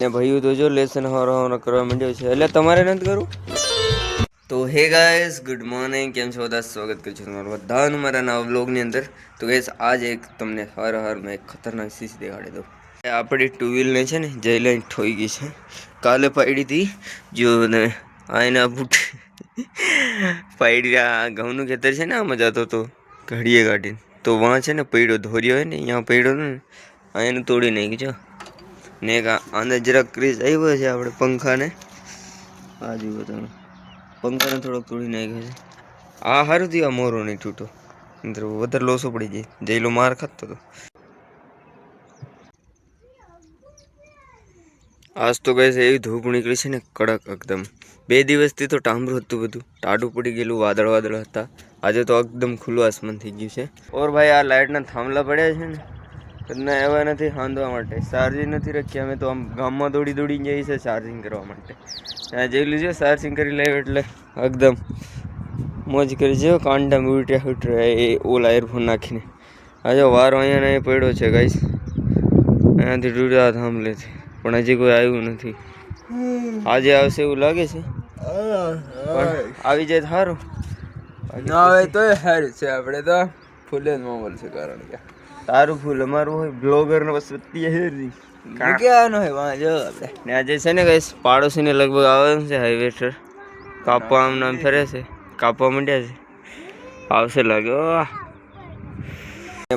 ને ભાઈઓ તો જો લેસન હવારો કરવા માંડ્યો છે એટલે તમારે નથી કરવું. તો હે ગાઈસ ગુડ મોર્નિંગ, કેમ છો બધા? સ્વાગત કરું છું તમારું બધાનું મારા નવા વ્લોગની અંદર. તો ગાઈસ આજ એક તમને મેં એક ખતરનાક ચીજ દેખાડી દઉં. આપણી ટુ વ્હીલને છે ને જઈ લઈને ઠોઈ ગઈ છે. કાલે પડી હતી જો ને આઈના બુટ પડી ઘઉંનું ખેતર છે ને આમાં જતો તો ઘડીએ કાઢીને તો વાં છે ને પડ્યો ધોર્યો હોય ને અહીંયા પડ્યો ને અહીંયાનું તોડી નાખી જો ને એક આને જરાક ક્રીઝ આવ્યો છે આપણે પંખાને આ જુઓ તમે પંખાને થોડોક તોડી નાખ્યો છે. આ સારું થયું આ મોરો નહીં તૂટો, અંદર વધારે લોસો પડી જાય. જઈલો માર ખાતો હતો. આજ તો કહે છે એવી ધૂપ નીકળી છે ને કડક એકદમ. 2 દિવસથી તો ટામરું હતું, બધું ટાઢું પડી ગયેલું, વાદળ હતા. આજે તો એકદમ ખુલ્લું આસમાન થઈ ગયું છે. ઓર ભાઈ આ લાઇટના થાંભલા પડ્યા છે ને ના એવા નથી હાંધવા માટે, ચાર્જિંગ નથી રાખી. અમે તો આમ ગામમાં દોડીને જઈએ છીએ ચાર્જિંગ કરવા માટે. ત્યાં જઈ લીધું ચાર્જિંગ કરી લે એટલે એકદમ મોજ કરી છે. કાંડા ઉલટ્યા એ ઓલા એરફોન નાખીને આજે વારો અહીંયા ને પડ્યો છે ગાઈસ. અહીંયાથી ડૂડ્યા થાંભલેથી પણ હજી કોઈ આવ્યું નથી. આજે આવશે એવું લાગે છે, પણ આવી જાય સારું. ના આવે તો સારું છે. આપણે તો ફૂલ જ મોબાઈલ છે, કારણ કે તારું ફૂલ અમારું હોય. બ્લોગર ને બસ હેરી ક્યાં હોય વાંચો આપણે. ને આજે છે ને કઈ પાડોશીને લગભગ આવવાનું છે. હાઈવે પર કાપવા આમ નામ ફરે છે, કાપવા માંડ્યા છે. આવશે લાગ્યો.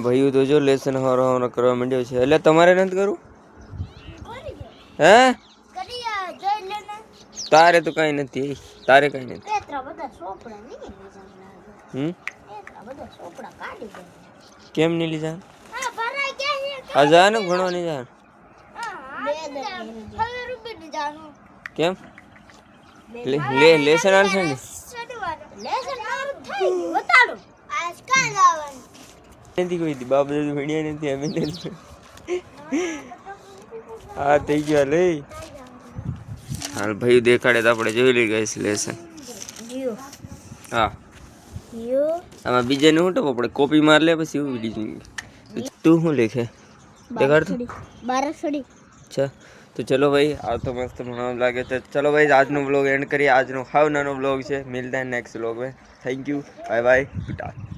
ભાઈઓ તો જો લેસન હવારો કરવા માંડ્યો છે એટલે તમારે નથી કરવું. હે તારે તો કઈ નથી, તારે કઈ નથી. કેમ નહીં લીધા? આ જા ને ભણવા નહીં જા. કેમ લેસન આવશે ને નથી કોઈ દી બાપ દાદુ ભણ્યા નથી. અમે હા થઈ ગયો લઈ હાલ ભાઈ દેખાડે તો આપણે જોઈ લઈ ગઈ લેસન. હા આમાં બીજાને શું ટપો આપણે કોપી માર લે પછી એવું વિડીયો જોઈએ. તું શું લેખે દેખાડ તો. અચ્છા તો ચલો ભાઈ આ તો મસ્ત ભણવા લાગે તો ચલો ભાઈ આજનો વ્લોગ એન્ડ કરીએ. આજનો હાવ નાનો વ્લોગ છે. મિલતા હે નેક્સ્ટ વ્લોગ में. Thank you, bye bye, good night.